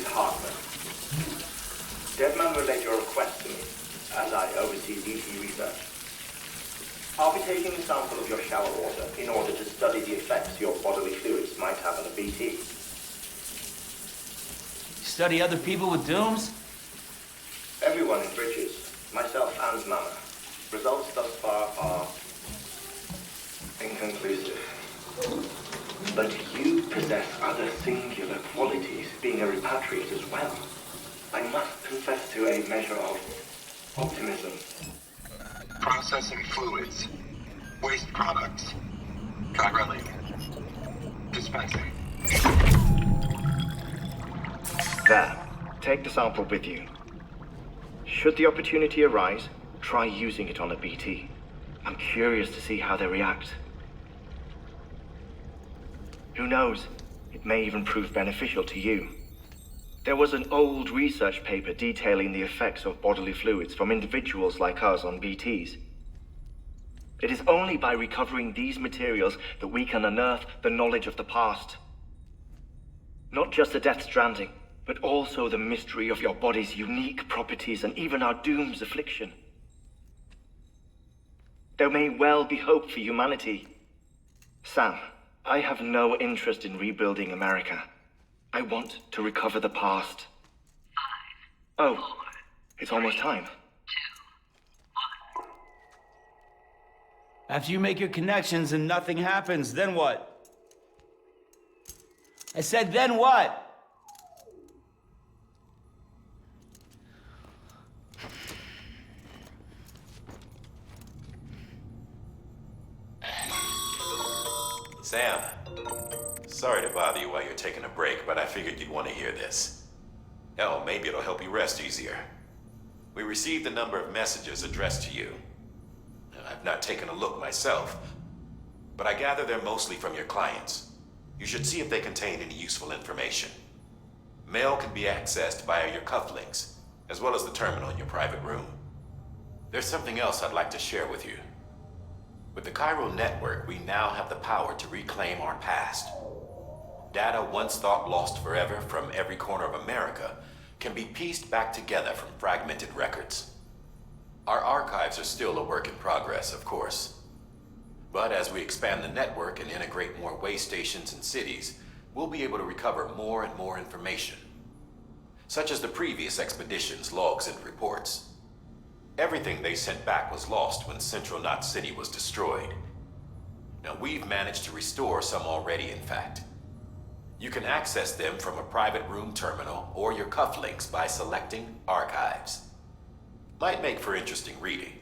is Hartman. Deadman relayed your request to me, as I oversee BT research. I'll be taking a sample of your shower water in order to study the effects your bodily fluids might have on a BT. Study other people with dooms? Everyone in Bridges, myself and Mama. Results thus far are inconclusive. But you possess other singular qualities, being a repatriate as well. I must confess to a measure of optimism. Processing fluids. Waste products. Drilling. Dispensing. There. Take the sample with you. Should the opportunity arise, try using it on a BT. I'm curious to see how they react. Who knows? It may even prove beneficial to you. There was an old research paper detailing the effects of bodily fluids from individuals like us on BTs. It is only by recovering these materials that we can unearth the knowledge of the past. Not just the Death Stranding, but also the mystery of your body's unique properties and even our doom's affliction. There may well be hope for humanity. Sam, I have no interest in rebuilding America. I want to recover the past. 5, Oh, 4, it's almost time. 2, 1. After you make your connections and nothing happens, then what? I said, then what? Sam, sorry to bother you while you're taking a break, but I figured you'd want to hear this. Hell, maybe it'll help you rest easier. We received a number of messages addressed to you. I've not taken a look myself, but I gather they're mostly from your clients. You should see if they contain any useful information. Mail can be accessed via your cufflinks, as well as the terminal in your private room. There's something else I'd like to share with you. With the Chiral Network, we now have the power to reclaim our past. Data once thought lost forever from every corner of America can be pieced back together from fragmented records. Our archives are still a work in progress, of course. But as we expand the network and integrate more way stations and cities, we'll be able to recover more and more information, such as the previous expedition's logs and reports. Everything they sent back was lost when Central Knot City was destroyed. Now, we've managed to restore some already, in fact. You can access them from a private room terminal or your cufflinks by selecting Archives. Might make for interesting reading.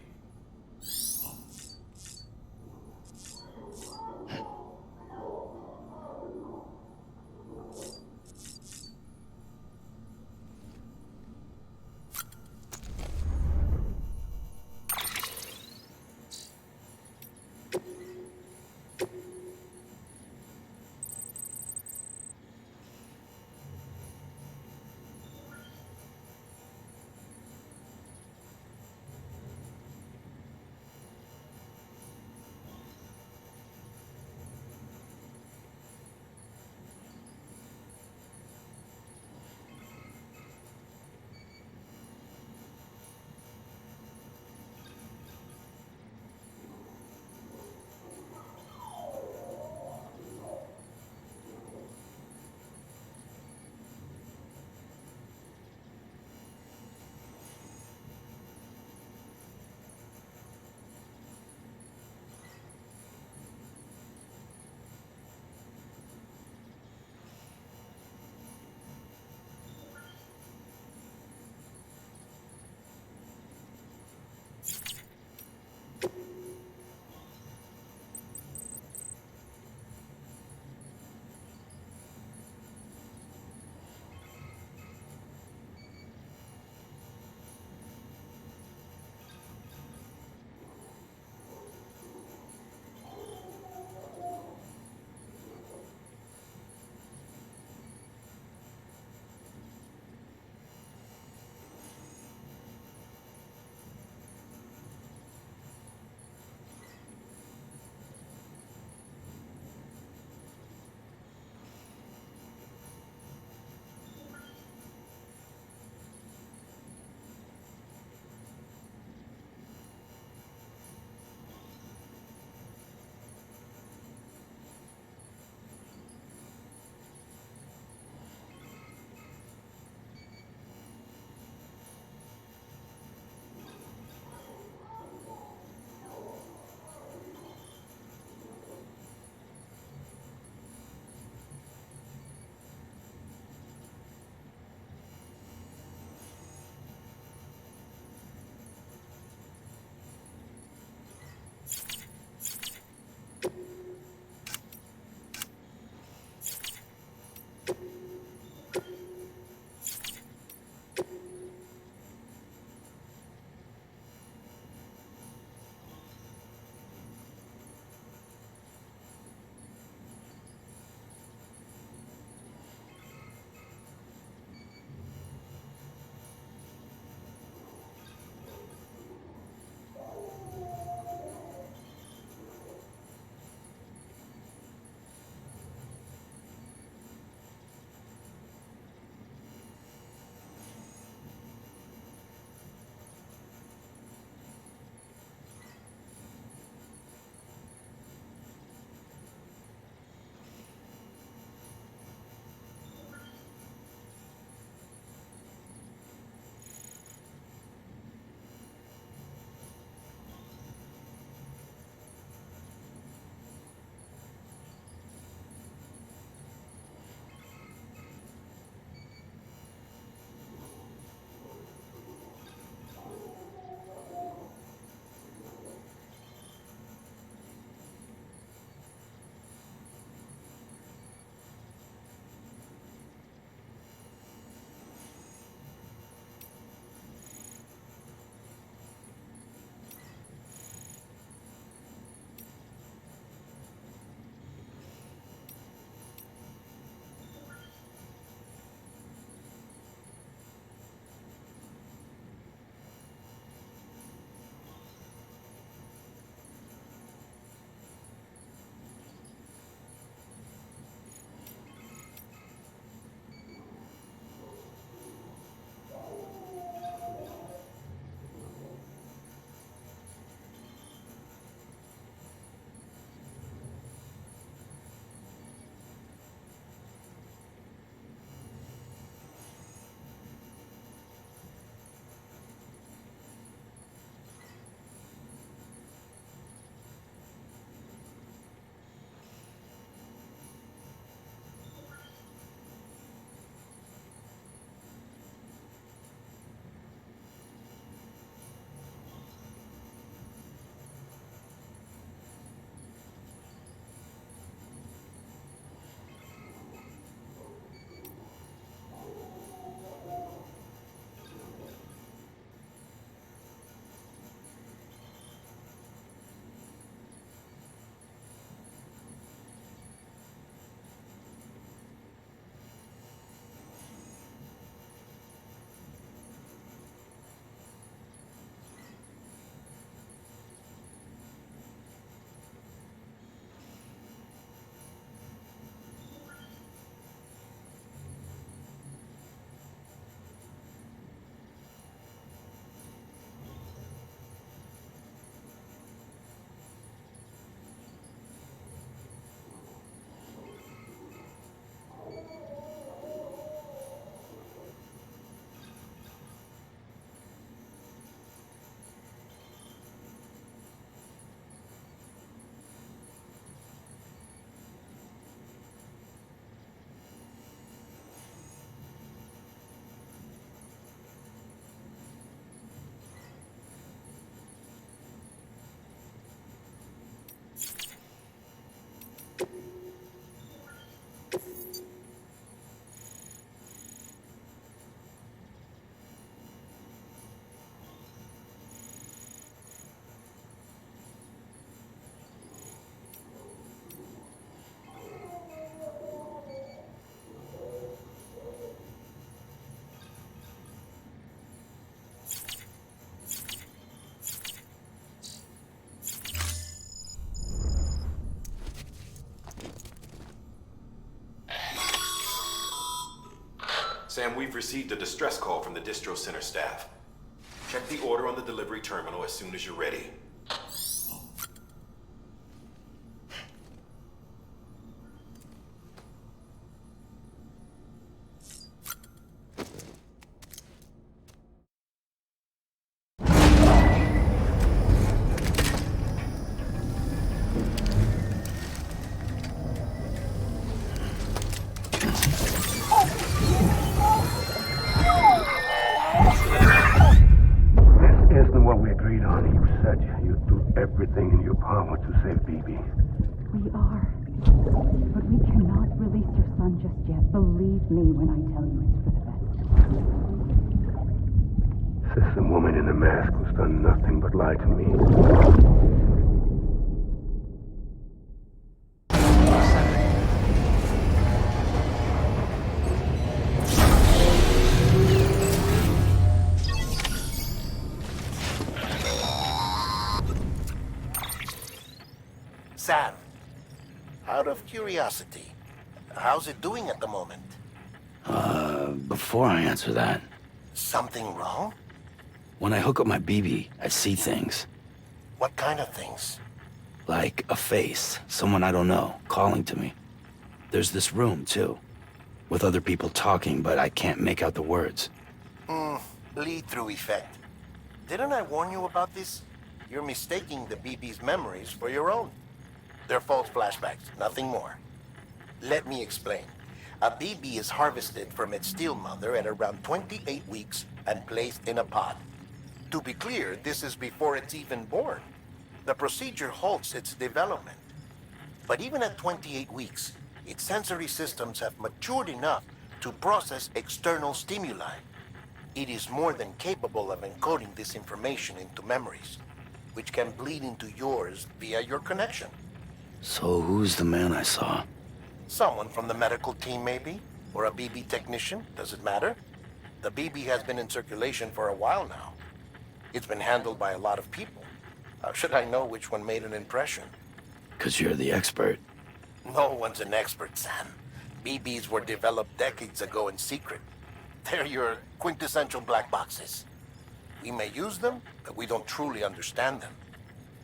Sam, we've received a distress call from the distro center staff. Check the order on the delivery terminal as soon as you're ready. Everything in your power to save BB. We are. But we cannot release your son just yet. Believe me when I tell you it's for the best. Says the woman in the mask who's done nothing but lie to me. Sam, out of curiosity, how's it doing at the moment? Before I answer that, Something wrong? when I hook up my BB, I see things. What kind of things? Like a face, someone I don't know, calling to me. There's this room, too, with other people talking, but I can't make out the words. Lead-through effect. Didn't I warn you about this? You're mistaking the BB's memories for your own. They're false flashbacks, nothing more. Let me explain. A BB is harvested from its steel mother at around 28 weeks and placed in a pod. To be clear, this is before it's even born. The procedure halts its development. But even at 28 weeks, its sensory systems have matured enough to process external stimuli. It is more than capable of encoding this information into memories, which can bleed into yours via your connection. So who's the man I saw? Someone from the medical team, maybe? Or a BB technician? Does it matter? The BB has been in circulation for a while now. It's been handled by a lot of people. How should I know which one made an impression? 'Cause you're the expert. No one's an expert, Sam. BBs were developed decades ago in secret. They're your quintessential black boxes. We may use them, but we don't truly understand them.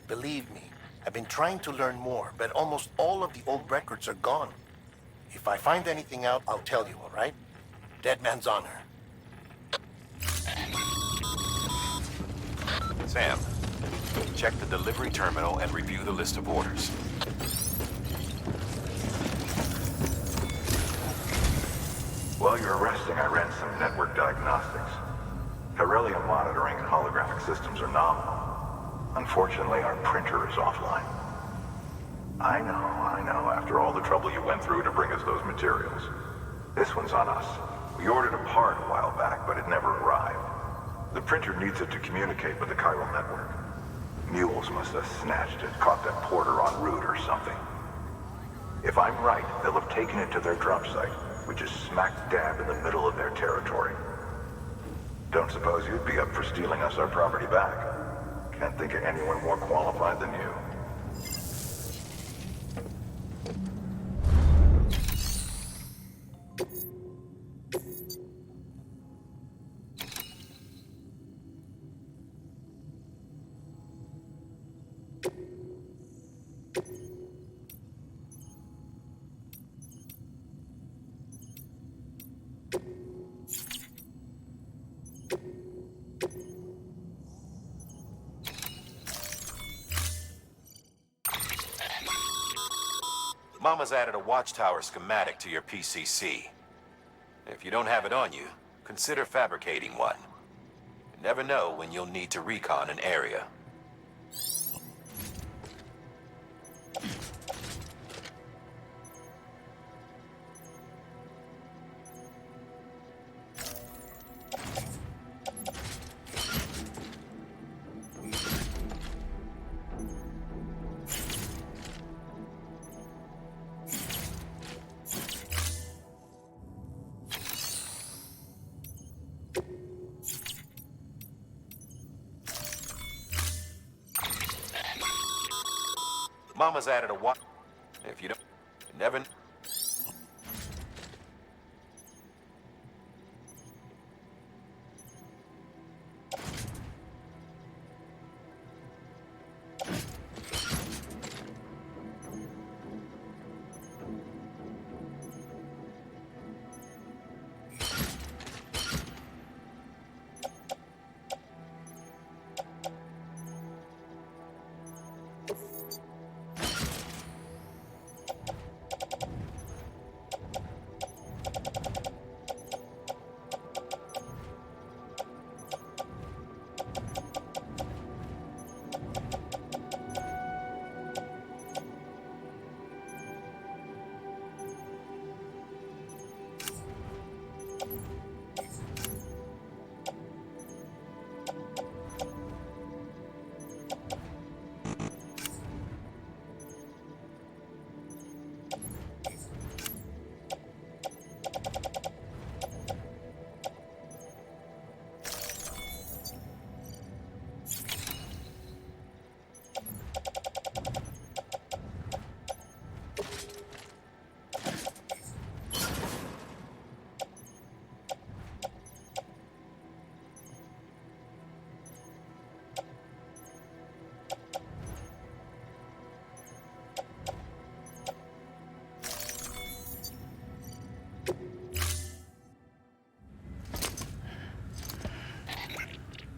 Believe me, I've been trying to learn more, but almost all of the old records are gone. If I find anything out, I'll tell you, all right? Dead man's honor. Sam, check the delivery terminal and review the list of orders. While you're resting, I ran some network diagnostics. Beryllium monitoring and holographic systems are nominal. Unfortunately, our printer is offline. I know. After all the trouble you went through to bring us those materials. This one's on us. We ordered a part a while back, but it never arrived. The printer needs it to communicate with the chiral network. Mules must have snatched it, caught that porter en route or something. If I'm right, they'll have taken it to their drop site, which is smack dab in the middle of their territory. Don't suppose you'd be up for stealing us our property back? Can't think of anyone more qualified than you. Mama's added a watchtower schematic to your PCC. If you don't have it on you, consider fabricating one. You never know when you'll need to recon an area. Mama's added a watch. If you don't, you never.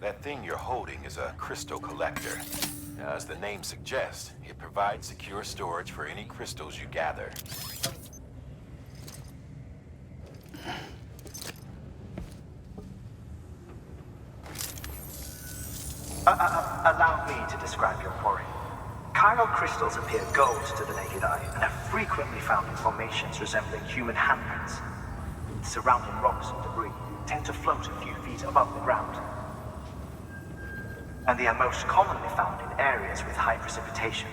That thing you're holding is a crystal collector. Now, as the name suggests, it provides secure storage for any crystals you gather. Allow me to describe your quarry. Chiral crystals appear gold to the naked eye and are frequently found in formations resembling human handprints. Surrounding rocks and debris tend to float a few feet above the ground. And they are most commonly found in areas with high precipitation.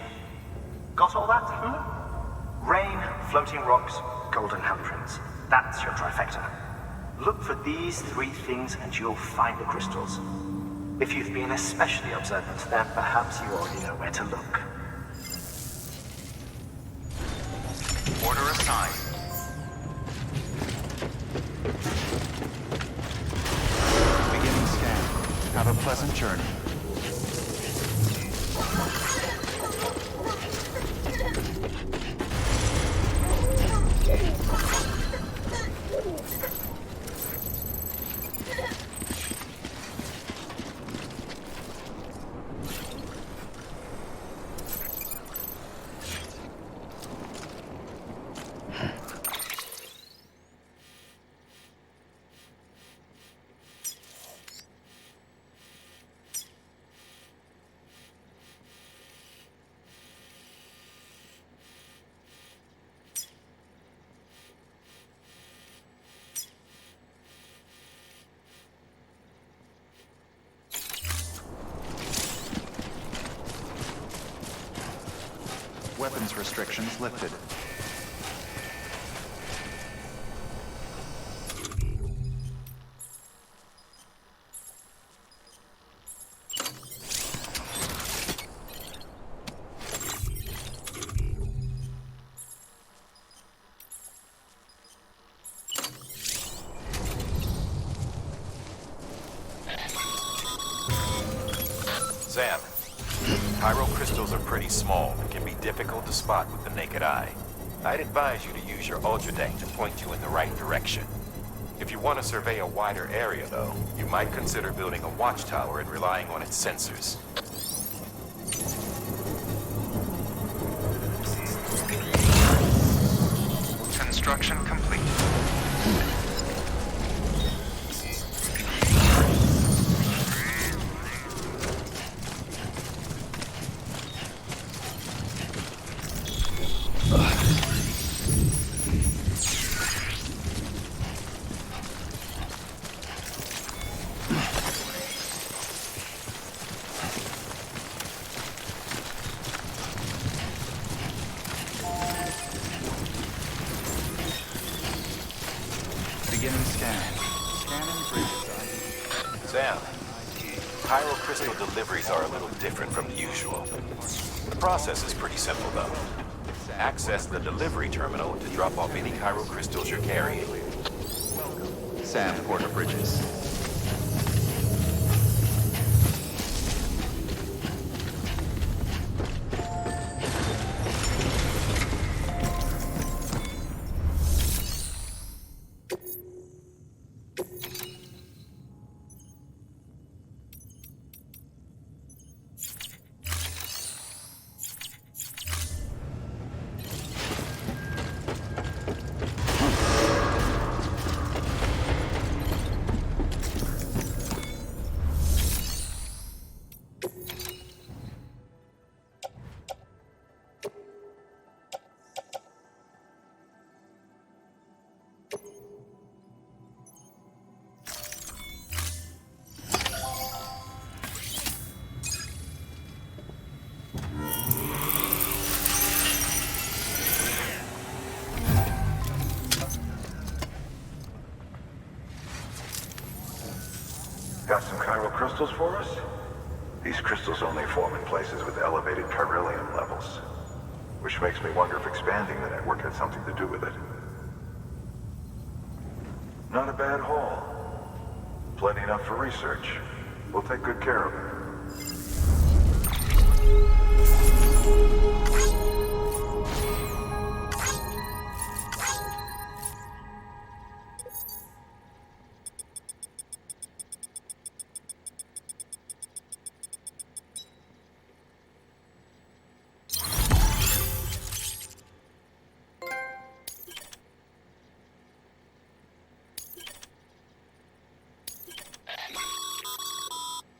Got all that? Rain, floating rocks, golden handprints. That's your trifecta. Look for these three things and you'll find the crystals. If you've been especially observant, then perhaps you already know where to look. Order assigned. Beginning scan. Have a pleasant journey. Weapons restrictions lifted. Sam, chiral crystals are pretty small and can be difficult to spot with the naked eye. I'd advise you to use your ultradeck to point you in the right direction. If you want to survey a wider area, though, you might consider building a watchtower and relying on its sensors. Construction complete. Beginning scan. Scanning bridges. Sam, chiral crystal deliveries are a little different from the usual. The process is pretty simple, though. Access the delivery terminal to drop off any chiral crystals you're carrying. Sam, Porter Bridges. Got some chiral crystals for us? These crystals only form in places with elevated chiralium levels, which makes me wonder if expanding the network had something to do with it. Not a bad haul. Plenty enough for research. We'll take good care of it.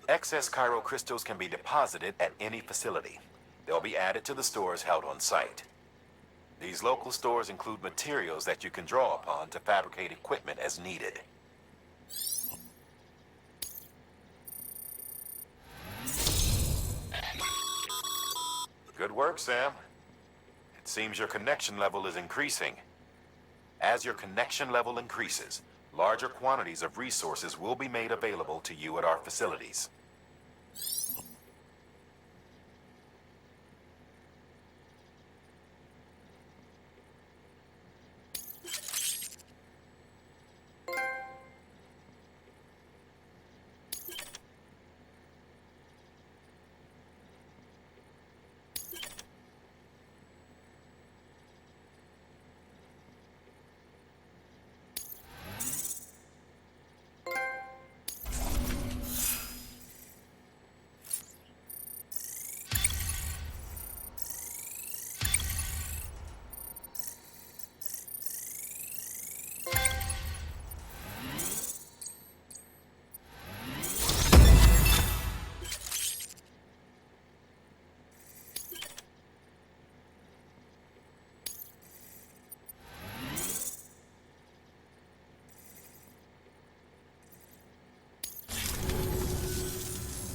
Excess Cairo crystals can be deposited at any facility. They'll be added to the stores held on site. These local stores include materials that you can draw upon to fabricate equipment as needed. Good work, Sam. It seems your connection level is increasing. As your connection level increases, larger quantities of resources will be made available to you at our facilities.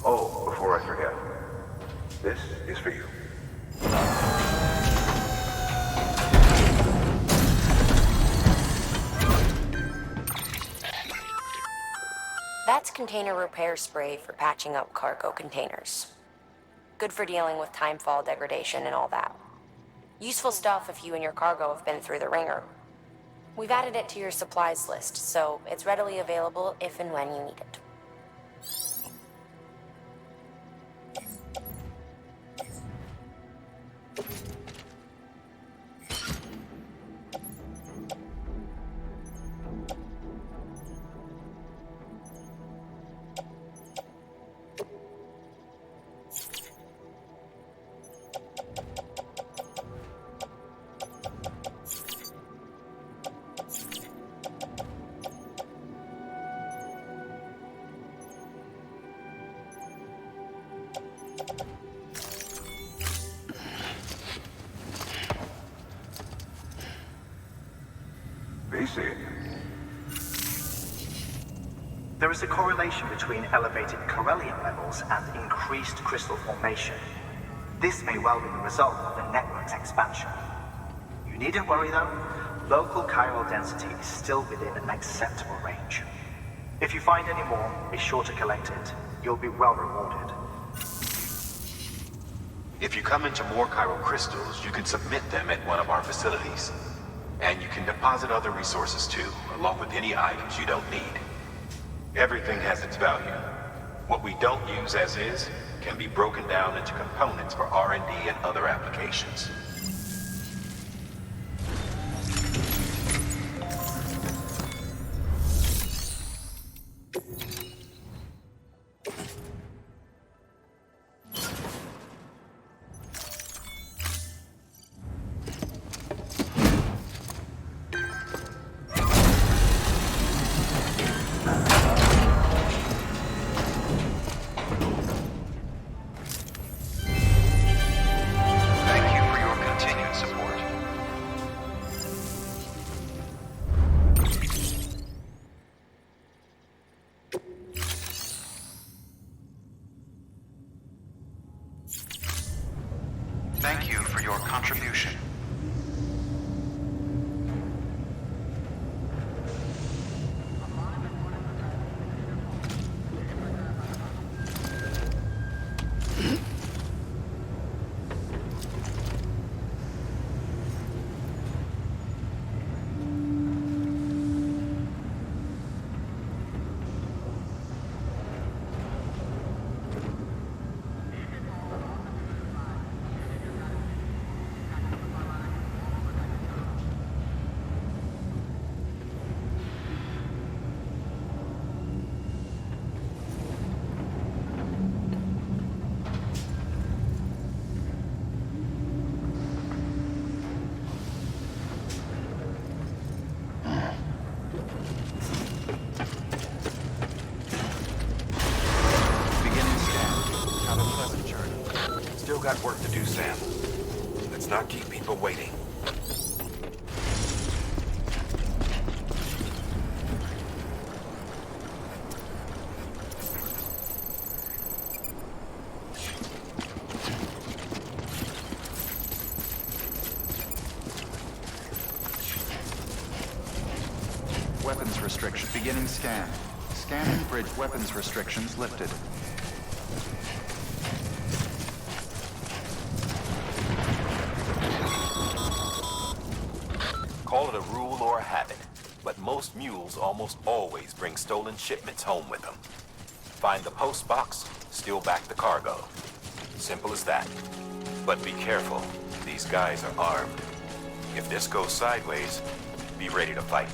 Oh, before I forget, this is for you. That's container repair spray for patching up cargo containers. Good for dealing with timefall degradation and all that. Useful stuff if you and your cargo have been through the ringer. We've added it to your supplies list, so it's readily available if and when you need it. BC. There is a correlation between elevated Corellium levels and increased crystal formation. This may well be the result of the network's expansion. You needn't worry though, local chiral density is still within an acceptable range. If you find any more, be sure to collect it. You'll be well rewarded. If you come into more chiral crystals, you can submit them at one of our facilities. And you can deposit other resources too, along with any items you don't need. Everything has its value. What we don't use as is can be broken down into components for R&D and other applications. Thank you for your got work to do, Sam. Let's not keep people waiting. Weapons restriction. Beginning scan. Scanning bridge weapons restrictions lifted. Call it a rule or a habit, but most mules almost always bring stolen shipments home with them. Find the post box, steal back the cargo. Simple as that. But be careful. These guys are armed. If this goes sideways, be ready to fight.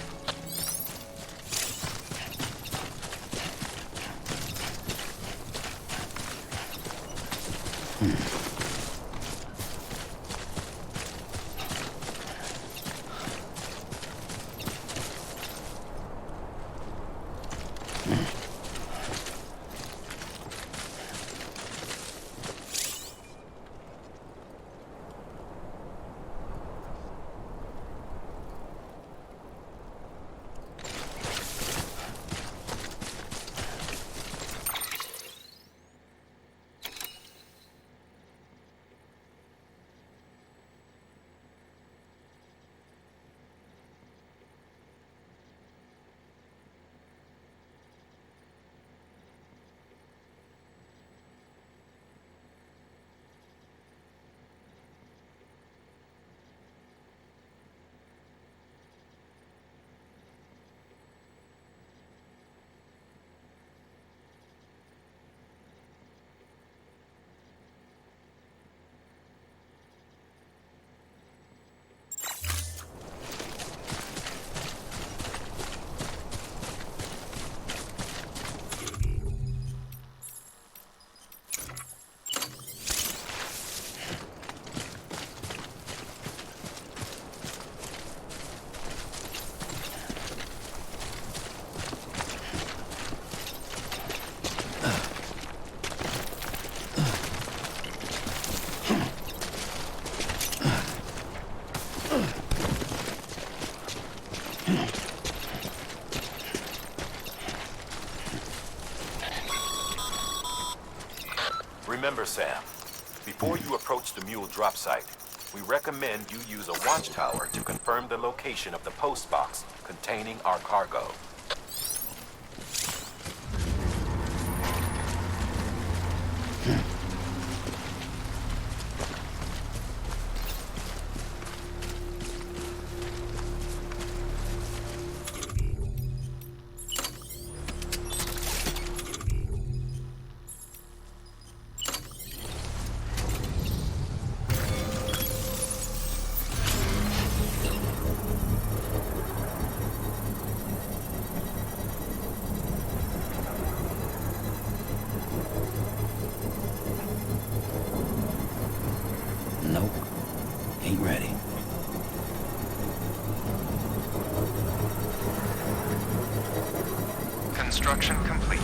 Remember, Sam, before you approach the mule drop site, we recommend you use a watchtower to confirm the location of the post box containing our cargo. Nope. Ain't ready. Construction complete.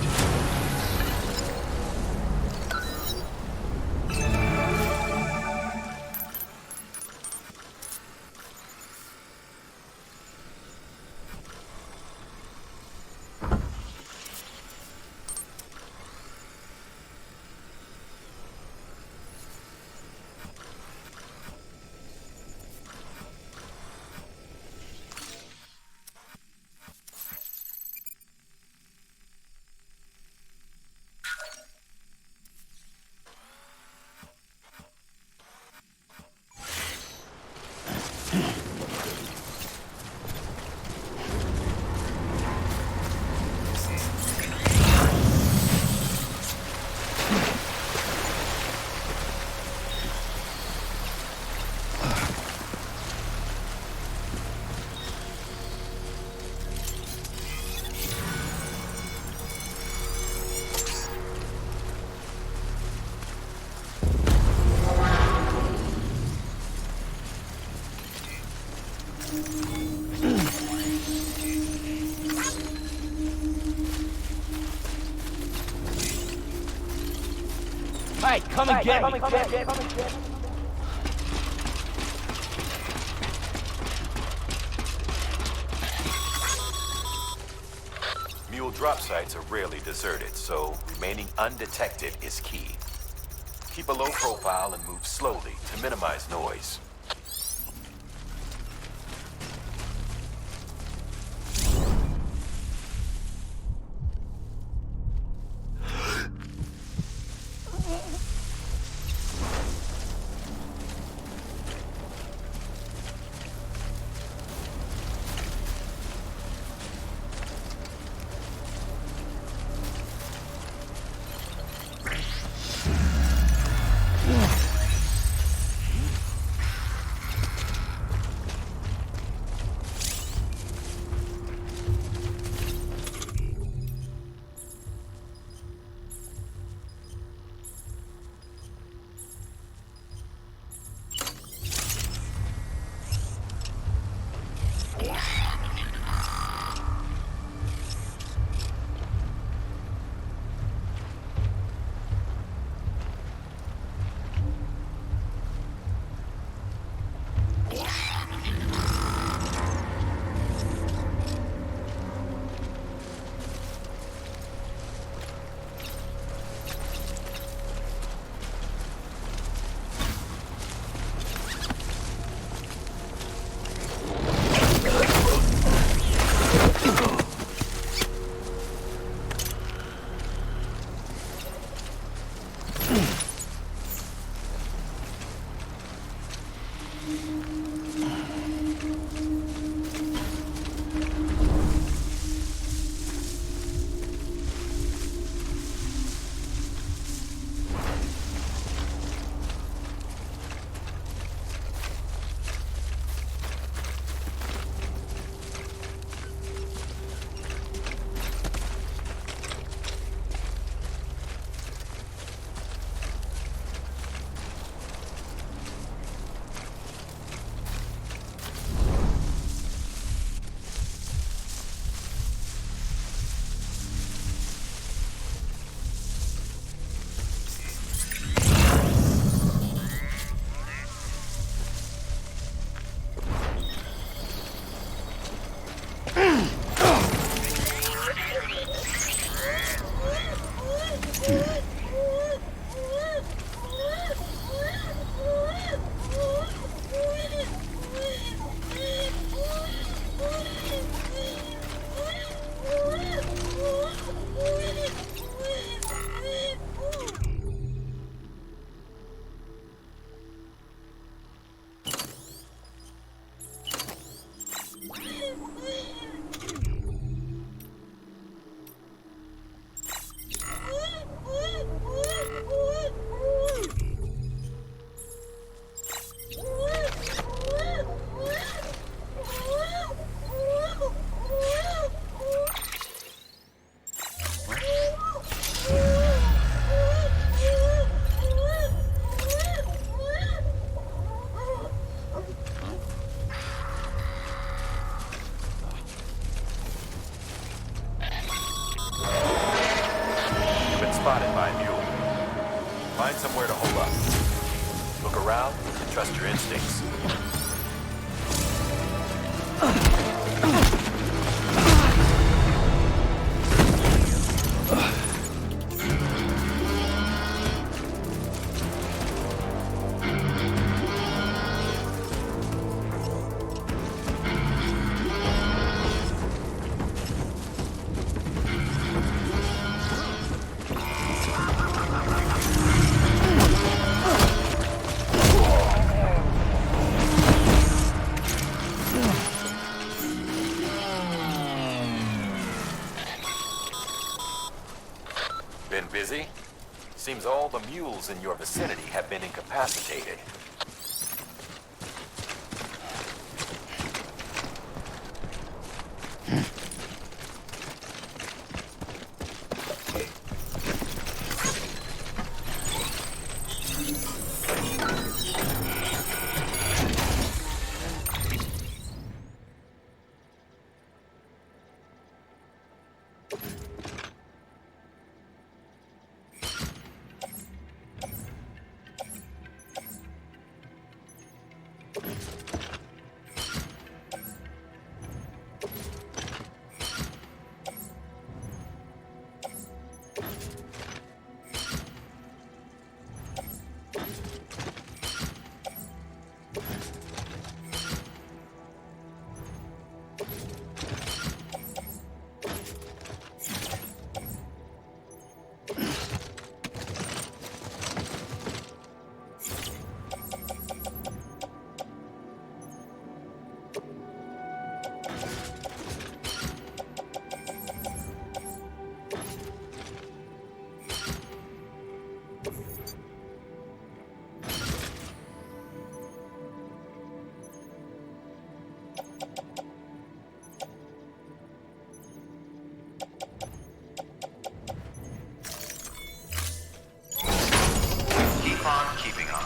Hey, come and get me! Mule drop sites are rarely deserted, so remaining undetected is key. Keep a low profile and move slowly to minimize noise. Spotted by a mule. Find somewhere to hold up. Look around and trust your instincts. Been busy? Seems all the mules in your vicinity have been incapacitated. upon keeping on.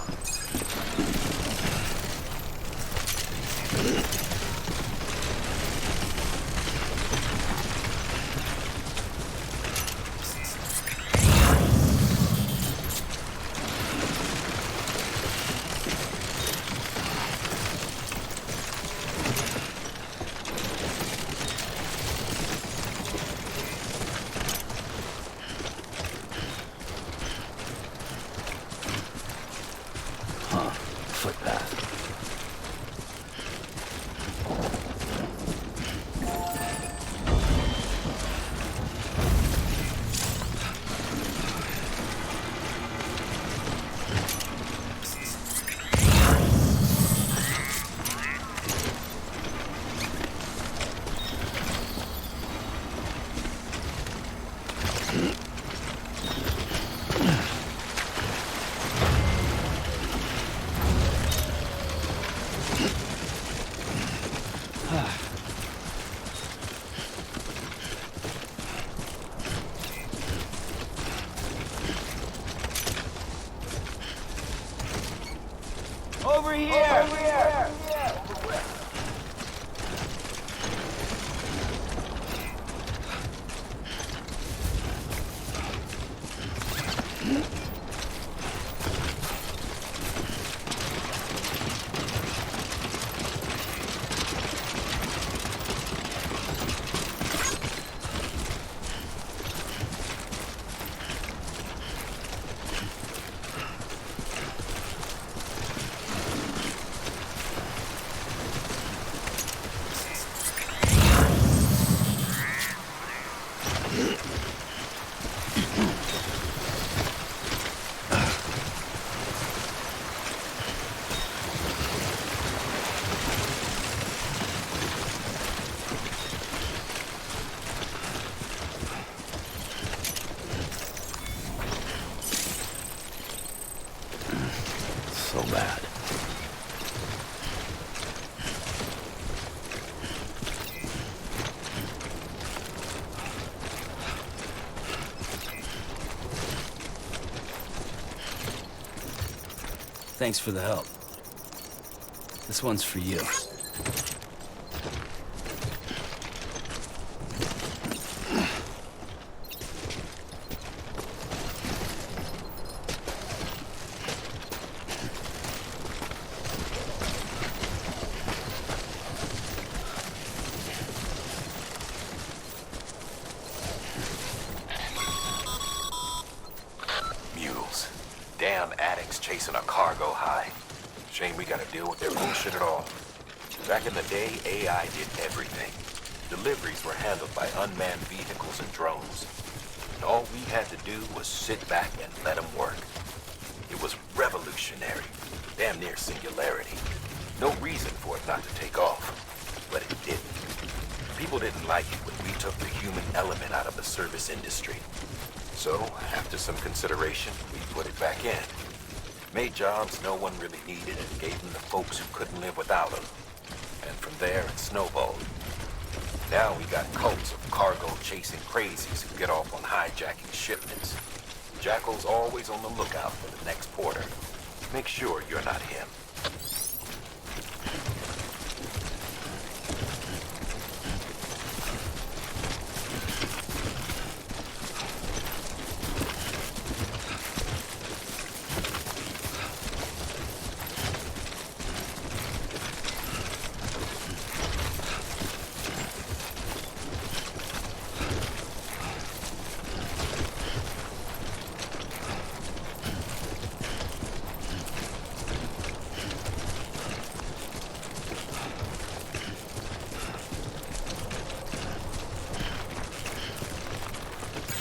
Footpath. Over here! Over here! So bad. Thanks for the help. This one's for you. Mules. Damn addicts chasing a cargo high. Shame we gotta deal with their bullshit at all. Back in the day, AI did everything. Deliveries were handled by unmanned vehicles and drones. And all we had to do was sit back and let them work. It was revolutionary. Damn near singularity. No reason for it not to take off. But it didn't. People didn't like it when we took the human element out of the service industry. So, after some consideration, we put it back in. Made jobs no one really needed and gave them to folks who couldn't live without them. And from there, it snowballed. Now we got cults of cargo-chasing crazies who get off on hijacking shipments. Jackal's always on the lookout for the next porter. Make sure you're not him.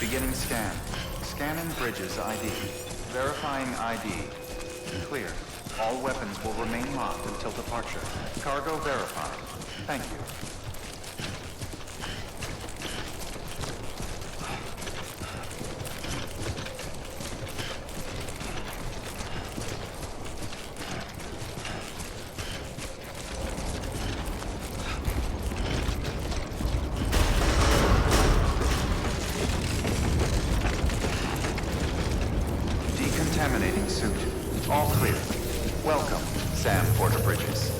Beginning scan. Scanning bridges ID. Verifying ID. Clear. All weapons will remain locked until departure. Cargo verified. Thank you. Decontaminating suit. All clear. Welcome, Sam Porter Bridges.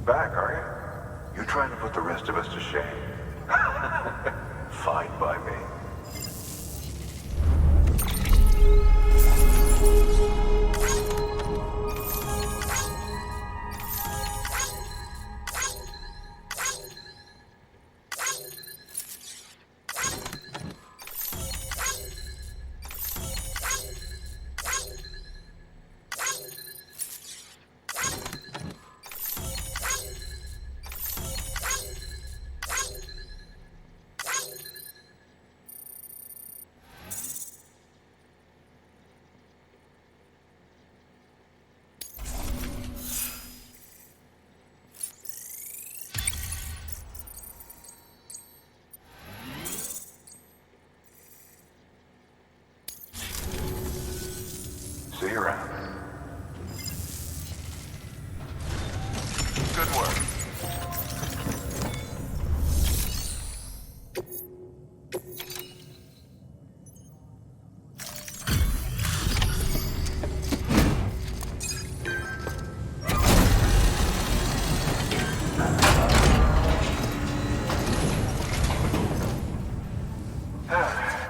Back, are you? You trying to put the rest of us to shame? Fine by me. See you around. Good work.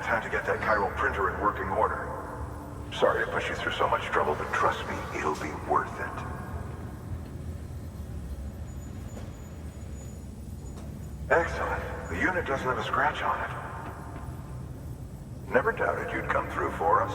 Time to get that chiral printer in working order. Sorry to push you through so much trouble, but trust me, it'll be worth it. Excellent. The unit doesn't have a scratch on it. Never doubted you'd come through for us.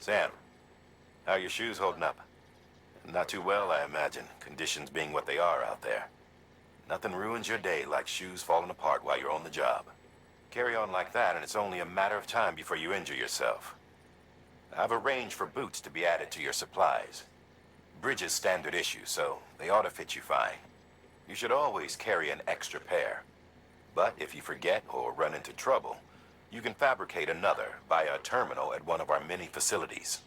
Sam, how are your shoes holding up? Not too well, I imagine, conditions being what they are out there. Nothing ruins your day like shoes falling apart while you're on the job. Carry on like that, and it's only a matter of time before you injure yourself. I've arranged for boots to be added to your supplies. Bridges standard issue, so they ought to fit you fine. You should always carry an extra pair. But if you forget or run into trouble, you can fabricate another via a terminal at one of our many facilities.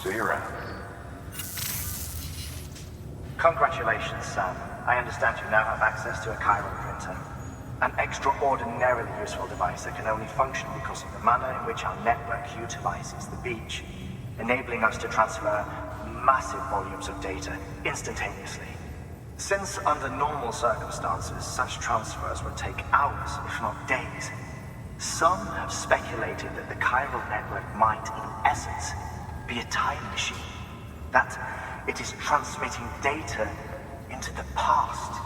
See you around. Congratulations, Sam. I understand you now have access to a chiral printer. An extraordinarily useful device that can only function because of the manner in which our network utilizes the beach, enabling us to transfer massive volumes of data instantaneously. Since under normal circumstances, such transfers would take hours, if not days, some have speculated that the chiral network might, in essence, be a time machine. That it is transmitting data into the past.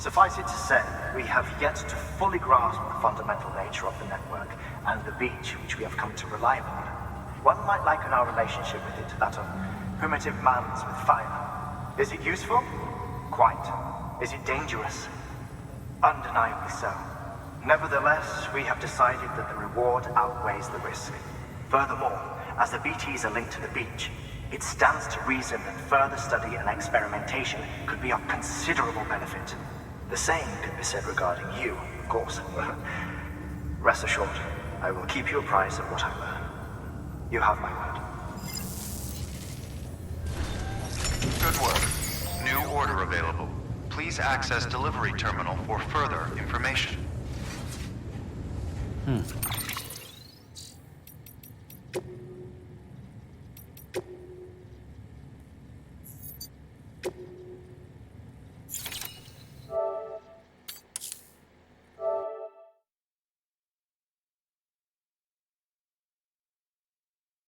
Suffice it to say, we have yet to fully grasp the fundamental nature of the network and the beach which we have come to rely upon. One might liken our relationship with it to that of primitive mans with fire. Is it useful? Quite. Is it dangerous? Undeniably so. Nevertheless, we have decided that the reward outweighs the risk. Furthermore, as the BTs are linked to the beach, It stands to reason that further study and experimentation could be of considerable benefit. The same could be said regarding you, of course. Rest assured, I will keep you apprised of what I learn. You have my word. Good work. New order available. Please access delivery terminal for further information.